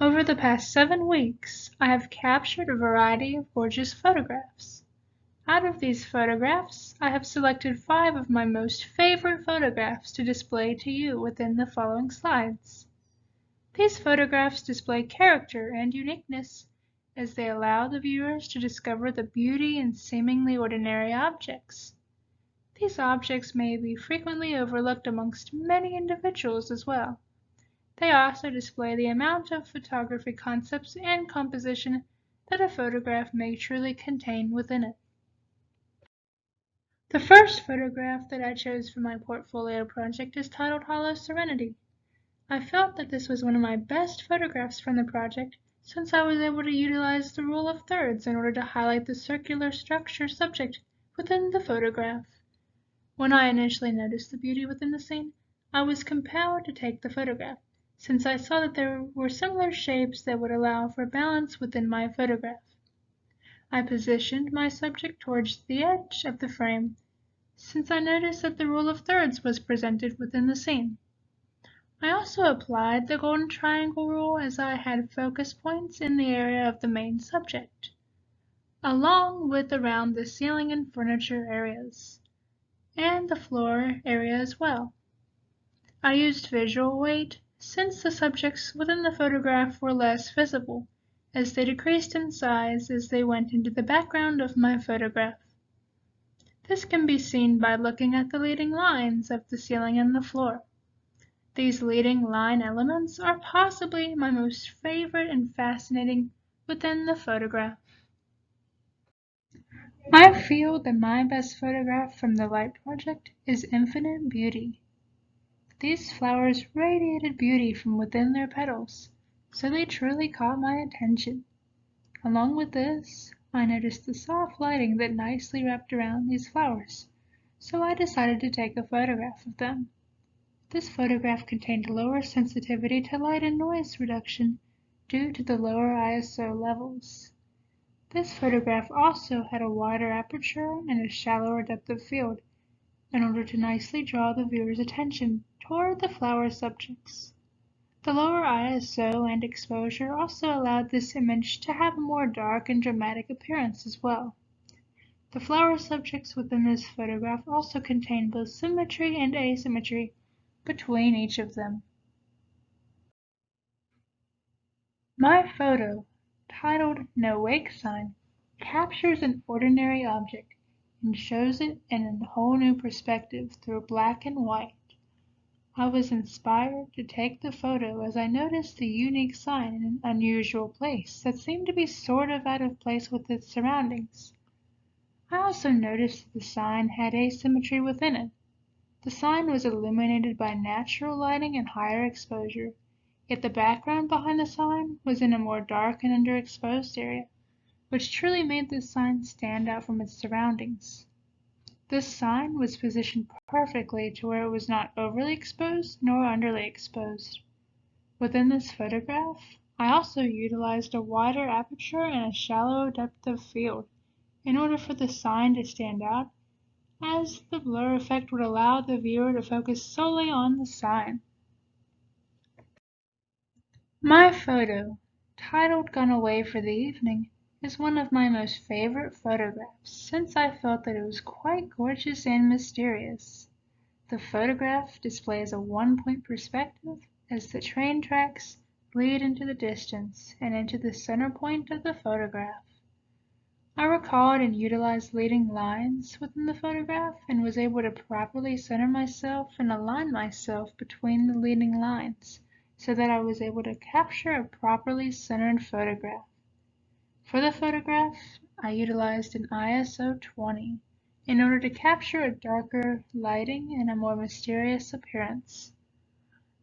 Over the past 7 weeks, I have captured a variety of gorgeous photographs. Out of these photographs, I have selected 5 of my most favorite photographs to display to you within the following slides. These photographs display character and uniqueness as they allow the viewers to discover the beauty in seemingly ordinary objects. These objects may be frequently overlooked amongst many individuals as well. They also display the amount of photography concepts and composition that a photograph may truly contain within it. The first photograph that I chose for my portfolio project is titled Hollow Serenity. I felt that this was one of my best photographs from the project since I was able to utilize the rule of thirds in order to highlight the circular structure subject within the photograph. When I initially noticed the beauty within the scene, I was compelled to take the photograph, since I saw that there were similar shapes that would allow for balance within my photograph. I positioned my subject towards the edge of the frame, since I noticed that the rule of thirds was presented within the scene. I also applied the golden triangle rule as I had focus points in the area of the main subject, along with around the ceiling and furniture areas, and the floor area as well. I used visual weight since the subjects within the photograph were less visible, as they decreased in size as they went into the background of my photograph. This can be seen by looking at the leading lines of the ceiling and the floor. These leading line elements are possibly my most favorite and fascinating within the photograph. I feel that my best photograph from the Light Project is Infinite Beauty. These flowers radiated beauty from within their petals, so they truly caught my attention. Along with this, I noticed the soft lighting that nicely wrapped around these flowers, so I decided to take a photograph of them. This photograph contained lower sensitivity to light and noise reduction due to the lower ISO levels. This photograph also had a wider aperture and a shallower depth of field, in order to nicely draw the viewer's attention toward the flower subjects. The lower ISO and exposure also allowed this image to have a more dark and dramatic appearance as well. The flower subjects within this photograph also contain both symmetry and asymmetry between each of them. My photo, titled No Wake Sign, captures an ordinary object and shows it in a whole new perspective through black and white. I was inspired to take the photo as I noticed the unique sign in an unusual place that seemed to be sort of out of place with its surroundings. I also noticed that the sign had asymmetry within it. The sign was illuminated by natural lighting and higher exposure, yet the background behind the sign was in a more dark and underexposed area, which truly made this sign stand out from its surroundings. This sign was positioned perfectly to where it was not overly exposed nor underly exposed. Within this photograph, I also utilized a wider aperture and a shallow depth of field in order for the sign to stand out, as the blur effect would allow the viewer to focus solely on the sign. My photo, titled Gone Away for the Evening, is one of my most favorite photographs since I felt that it was quite gorgeous and mysterious. The photograph displays a one-point perspective as the train tracks lead into the distance and into the center point of the photograph. I recalled and utilized leading lines within the photograph and was able to properly center myself and align myself between the leading lines so that I was able to capture a properly centered photograph. For the photograph, I utilized an ISO 20 in order to capture a darker lighting and a more mysterious appearance.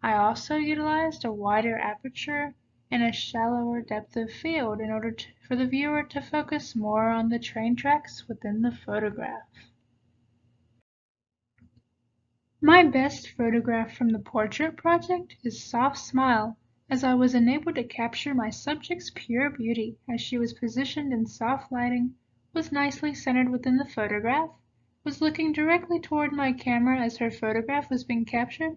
I also utilized a wider aperture and a shallower depth of field in order for the viewer to focus more on the train tracks within the photograph. My best photograph from the portrait project is Soft Smile, as I was enabled to capture my subject's pure beauty as she was positioned in soft lighting, was nicely centered within the photograph, was looking directly toward my camera as her photograph was being captured,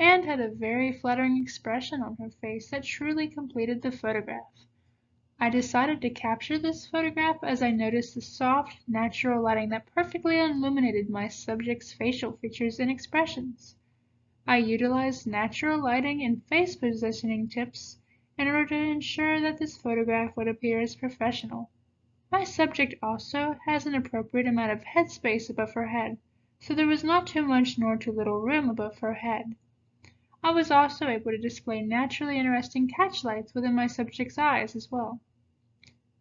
and had a very flattering expression on her face that truly completed the photograph. I decided to capture this photograph as I noticed the soft, natural lighting that perfectly illuminated my subject's facial features and expressions. I utilized natural lighting and face positioning tips in order to ensure that this photograph would appear as professional. My subject also has an appropriate amount of headspace above her head, so there was not too much nor too little room above her head. I was also able to display naturally interesting catchlights within my subject's eyes as well.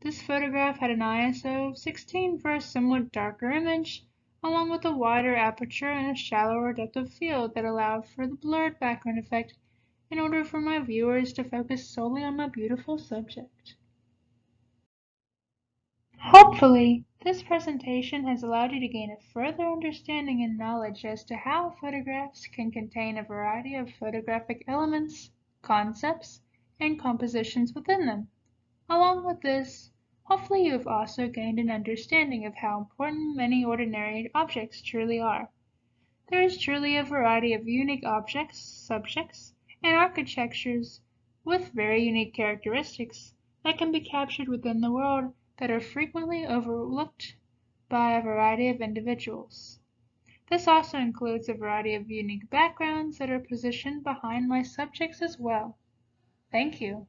This photograph had an ISO of 16 for a somewhat darker image, along with a wider aperture and a shallower depth of field that allowed for the blurred background effect in order for my viewers to focus solely on my beautiful subject. Hopefully, this presentation has allowed you to gain a further understanding and knowledge as to how photographs can contain a variety of photographic elements, concepts, and compositions within them. Along with this, hopefully you have also gained an understanding of how important many ordinary objects truly are. There is truly a variety of unique objects, subjects, and architectures with very unique characteristics that can be captured within the world that are frequently overlooked by a variety of individuals. This also includes a variety of unique backgrounds that are positioned behind my subjects as well. Thank you.